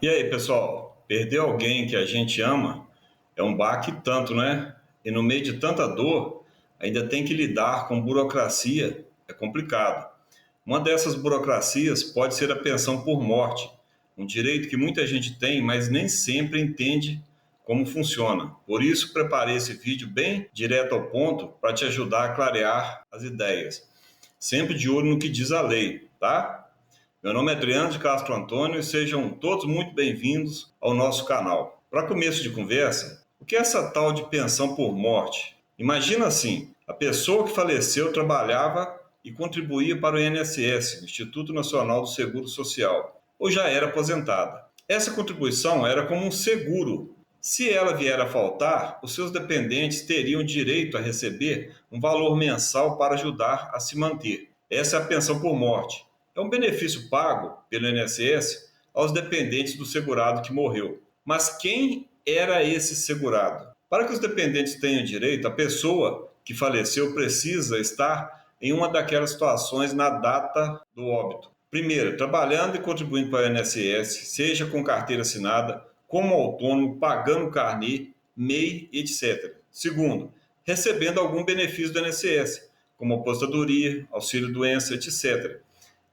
E aí, pessoal? Perder alguém que a gente ama é um baque tanto, né? E no meio de tanta dor, ainda tem que lidar com burocracia, é complicado. Uma dessas burocracias pode ser a pensão por morte, um direito que muita gente tem, mas nem sempre entende como funciona. Por isso, preparei esse vídeo bem direto ao ponto para te ajudar a clarear as ideias. Sempre de olho no que diz a lei, tá? Meu nome é Adriano de Castro Antônio e sejam todos muito bem-vindos ao nosso canal. Para começo de conversa, o que é essa tal de pensão por morte? Imagina assim, a pessoa que faleceu trabalhava e contribuía para o INSS, Instituto Nacional do Seguro Social, ou já era aposentada. Essa contribuição era como um seguro. Se ela vier a faltar, os seus dependentes teriam direito a receber um valor mensal para ajudar a se manter. Essa é a pensão por morte. É um benefício pago pelo INSS aos dependentes do segurado que morreu. Mas quem era esse segurado? Para que os dependentes tenham direito, a pessoa que faleceu precisa estar em uma daquelas situações na data do óbito. Primeiro, trabalhando e contribuindo para o INSS, seja com carteira assinada, como autônomo, pagando carnê, MEI, etc. Segundo, recebendo algum benefício do INSS, como aposentadoria, auxílio-doença, etc.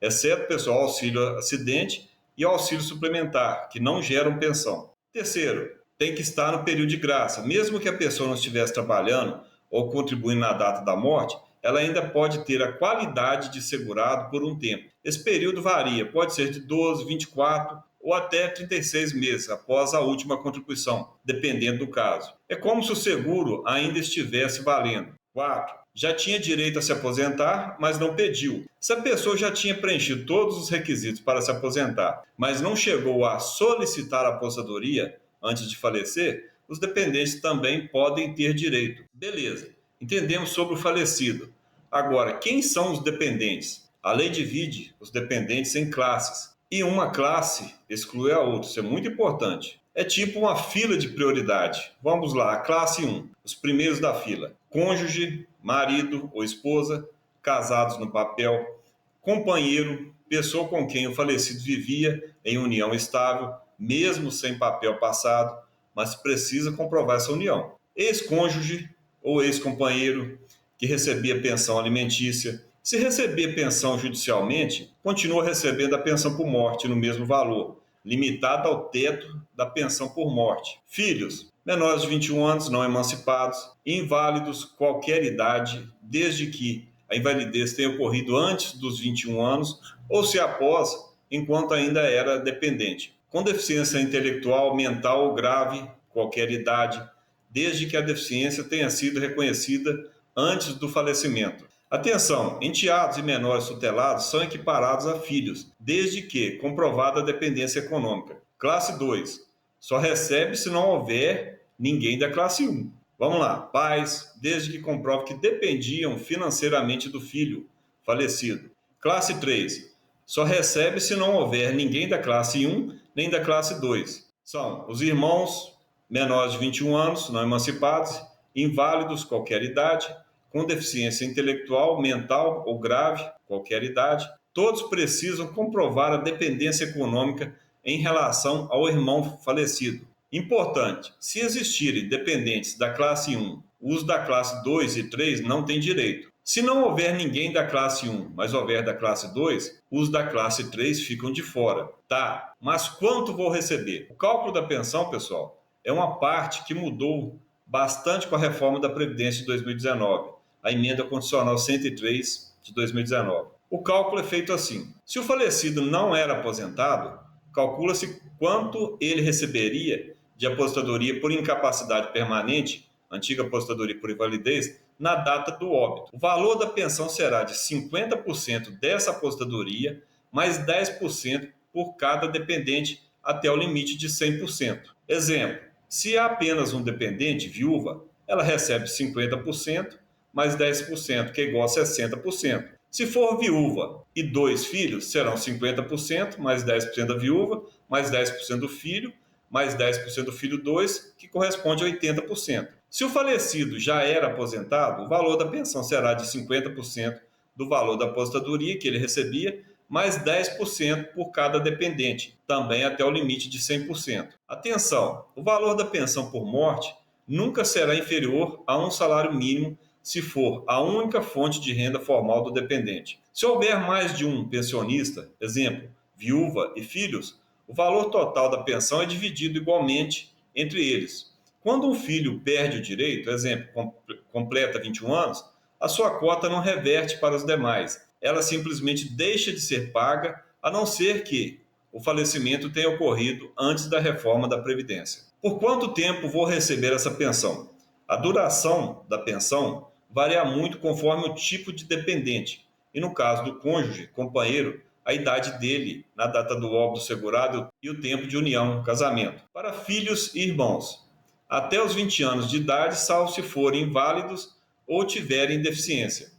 Exceto, pessoal, auxílio acidente e auxílio suplementar, que não geram pensão. Terceiro, tem que estar no período de graça. Mesmo que a pessoa não estivesse trabalhando ou contribuindo na data da morte, ela ainda pode ter a qualidade de segurado por um tempo. Esse período varia, pode ser de 12, 24 ou até 36 meses após a última contribuição, dependendo do caso. É como se o seguro ainda estivesse valendo. 4. Já tinha direito a se aposentar, mas não pediu. Se a pessoa já tinha preenchido todos os requisitos para se aposentar, mas não chegou a solicitar a aposentadoria antes de falecer, os dependentes também podem ter direito. Beleza, entendemos sobre o falecido. Agora, quem são os dependentes? A lei divide os dependentes em classes e uma classe exclui a outra. Isso é muito importante. É tipo uma fila de prioridade. Vamos lá, a classe um, os primeiros da fila: cônjuge, marido ou esposa, casados no papel, companheiro, pessoa com quem o falecido vivia em união estável, mesmo sem papel passado, mas precisa comprovar essa união. Ex-cônjuge ou ex-companheiro que recebia pensão alimentícia. Se receber pensão judicialmente, continua recebendo a pensão por morte no mesmo valor, limitada ao teto da pensão por morte. Filhos, menores de 21 anos, não emancipados, inválidos, qualquer idade, desde que a invalidez tenha ocorrido antes dos 21 anos ou se após, enquanto ainda era dependente. Com deficiência intelectual, mental ou grave, qualquer idade, desde que a deficiência tenha sido reconhecida antes do falecimento. Atenção, enteados e menores tutelados são equiparados a filhos, desde que comprovada a dependência econômica. Classe 2, só recebe se não houver ninguém da classe 1. Vamos lá, pais, desde que comprove que dependiam financeiramente do filho falecido. Classe 3, só recebe se não houver ninguém da classe 1 nem da classe 2. São os irmãos menores de 21 anos, não emancipados, inválidos, qualquer idade, com deficiência intelectual, mental ou grave, qualquer idade. Todos precisam comprovar a dependência econômica em relação ao irmão falecido. Importante, se existirem dependentes da classe 1, os da classe 2 e 3 não têm direito. Se não houver ninguém da classe 1, mas houver da classe 2, os da classe 3 ficam de fora. Tá, mas quanto vou receber? O cálculo da pensão, pessoal, é uma parte que mudou bastante com a reforma da Previdência de 2019, a emenda constitucional 103 de 2019. O cálculo é feito assim: se o falecido não era aposentado, calcula-se quanto ele receberia de aposentadoria por incapacidade permanente, antiga aposentadoria por invalidez, na data do óbito. O valor da pensão será de 50% dessa aposentadoria, mais 10% por cada dependente, até o limite de 100%. Exemplo, se há apenas um dependente, viúva, ela recebe 50%, mais 10%, que é igual a 60%. Se for viúva e dois filhos, serão 50%, mais 10% da viúva, mais 10% do filho, mais 10% do filho 2, que corresponde a 80%. Se o falecido já era aposentado, o valor da pensão será de 50% do valor da aposentadoria que ele recebia, mais 10% por cada dependente, também até o limite de 100%. Atenção, o valor da pensão por morte nunca será inferior a um salário mínimo se for a única fonte de renda formal do dependente. Se houver mais de um pensionista, exemplo, viúva e filhos, o valor total da pensão é dividido igualmente entre eles. Quando um filho perde o direito, exemplo, completa 21 anos, a sua cota não reverte para os demais. Ela simplesmente deixa de ser paga, a não ser que o falecimento tenha ocorrido antes da reforma da Previdência. Por quanto tempo vou receber essa pensão? A duração da pensão varia muito conforme o tipo de dependente. E no caso do cônjuge, companheiro, a idade dele na data do óbito segurado e o tempo de união, casamento. Para filhos e irmãos, até os 20 anos de idade, salvo se forem inválidos ou tiverem deficiência.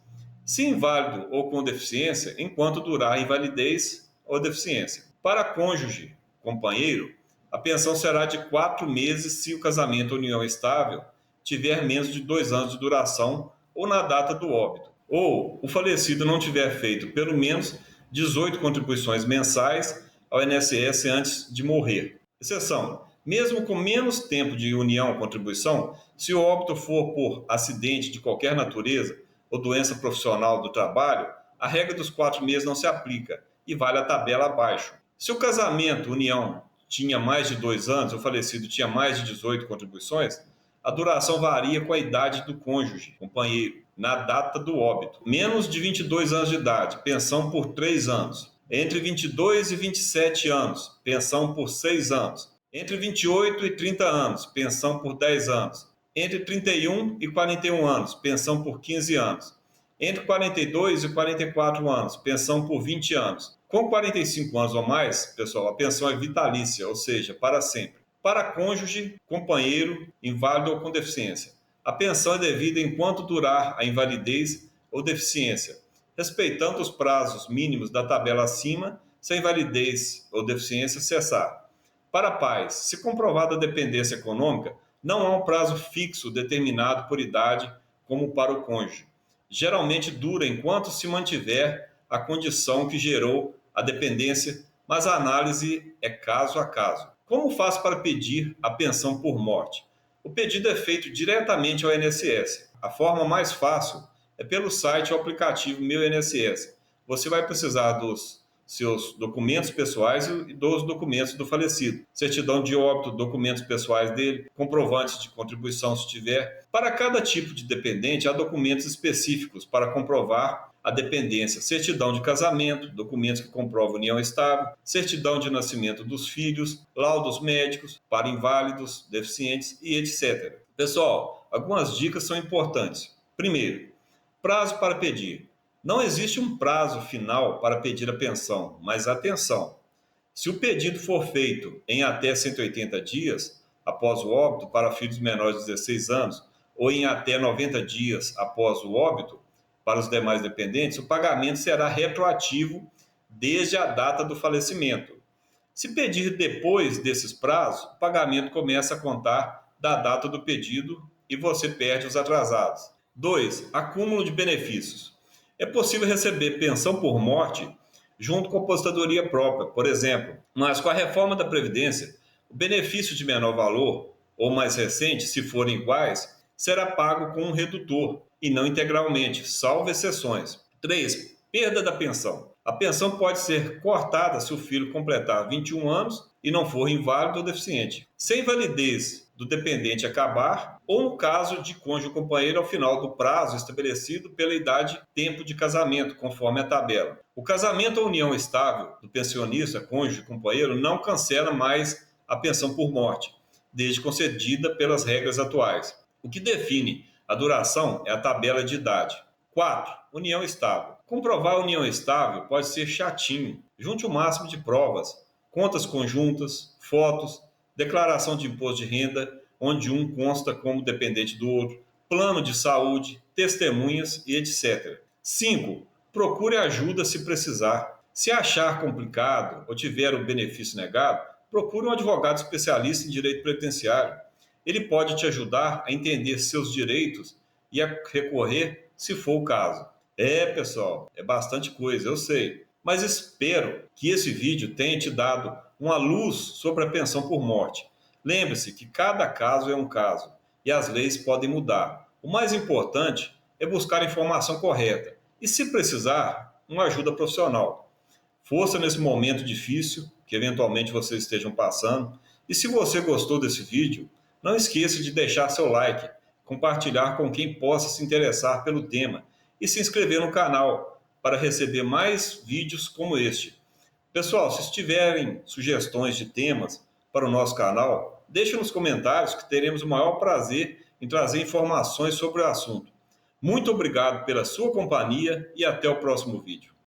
Se inválido ou com deficiência, enquanto durar a invalidez ou deficiência. Para cônjuge, companheiro, a pensão será de 4 meses se o casamento ou união estável tiver menos de 2 anos de duração ou na data do óbito, ou o falecido não tiver feito pelo menos 18 contribuições mensais ao INSS antes de morrer. Exceção: mesmo com menos tempo de união ou contribuição, se o óbito for por acidente de qualquer natureza ou doença profissional do trabalho, a regra dos 4 meses não se aplica e vale a tabela abaixo. Se o casamento, união, tinha mais de 2 anos, o falecido tinha mais de 18 contribuições, a duração varia com a idade do cônjuge, companheiro, na data do óbito. Menos de 22 anos de idade, pensão por 3 anos. Entre 22 e 27 anos, pensão por 6 anos. Entre 28 e 30 anos, pensão por 10 anos. Entre 31 e 41 anos, pensão por 15 anos. Entre 42 e 44 anos, pensão por 20 anos. Com 45 anos ou mais, pessoal, a pensão é vitalícia, ou seja, para sempre. Para cônjuge, companheiro, inválido ou com deficiência, a pensão é devida enquanto durar a invalidez ou deficiência, respeitando os prazos mínimos da tabela acima, se a invalidez ou deficiência cessar. Para pais, se comprovada a dependência econômica, não há um prazo fixo determinado por idade como para o cônjuge. Geralmente dura enquanto se mantiver a condição que gerou a dependência, mas a análise é caso a caso. Como faz para pedir a pensão por morte? O pedido é feito diretamente ao INSS. A forma mais fácil é pelo site ou aplicativo Meu INSS. Você vai precisar dos seus documentos pessoais e dos documentos do falecido. Certidão de óbito, documentos pessoais dele, comprovantes de contribuição se tiver. Para cada tipo de dependente, há documentos específicos para comprovar a dependência, certidão de casamento, documentos que comprovam união estável, certidão de nascimento dos filhos, laudos médicos para inválidos, deficientes e etc. Pessoal, algumas dicas são importantes. Primeiro, prazo para pedir. Não existe um prazo final para pedir a pensão, mas atenção, se o pedido for feito em até 180 dias após o óbito para filhos menores de 16 anos ou em até 90 dias após o óbito, para os demais dependentes, o pagamento será retroativo desde a data do falecimento. Se pedir depois desses prazos, o pagamento começa a contar da data do pedido e você perde os atrasados. 2. Acúmulo de benefícios. É possível receber pensão por morte junto com aposentadoria própria, por exemplo, mas com a reforma da Previdência, o benefício de menor valor ou mais recente, se forem iguais, será pago com um redutor e não integralmente, salvo exceções. 3. Perda da pensão. A pensão pode ser cortada se o filho completar 21 anos e não for inválido ou deficiente. Se a invalidez do dependente acabar, ou no caso de cônjuge companheiro ao final do prazo estabelecido pela idade tempo de casamento, conforme a tabela. O casamento ou união estável do pensionista, cônjuge companheiro, não cancela mais a pensão por morte, desde concedida pelas regras atuais. O que define a duração é a tabela de idade. 4. União estável. Comprovar a união estável pode ser chatinho. Junte o máximo de provas, contas conjuntas, fotos, declaração de imposto de renda, onde um consta como dependente do outro, plano de saúde, testemunhas e etc. 5. Procure ajuda se precisar. Se achar complicado ou tiver o benefício negado, procure um advogado especialista em direito previdenciário. Ele pode te ajudar a entender seus direitos e a recorrer se for o caso. Pessoal, é bastante coisa, eu sei. mas espero que esse vídeo tenha te dado uma luz sobre a pensão por morte. Lembre-se que cada caso é um caso e as leis podem mudar. O mais importante é buscar a informação correta e, se precisar, uma ajuda profissional. Força nesse momento difícil que eventualmente vocês estejam passando. E se você gostou desse vídeo, não esqueça de deixar seu like, compartilhar com quem possa se interessar pelo tema e se inscrever no canal para receber mais vídeos como este. Pessoal, se tiverem sugestões de temas para o nosso canal, deixe nos comentários que teremos o maior prazer em trazer informações sobre o assunto. Muito obrigado pela sua companhia e até o próximo vídeo.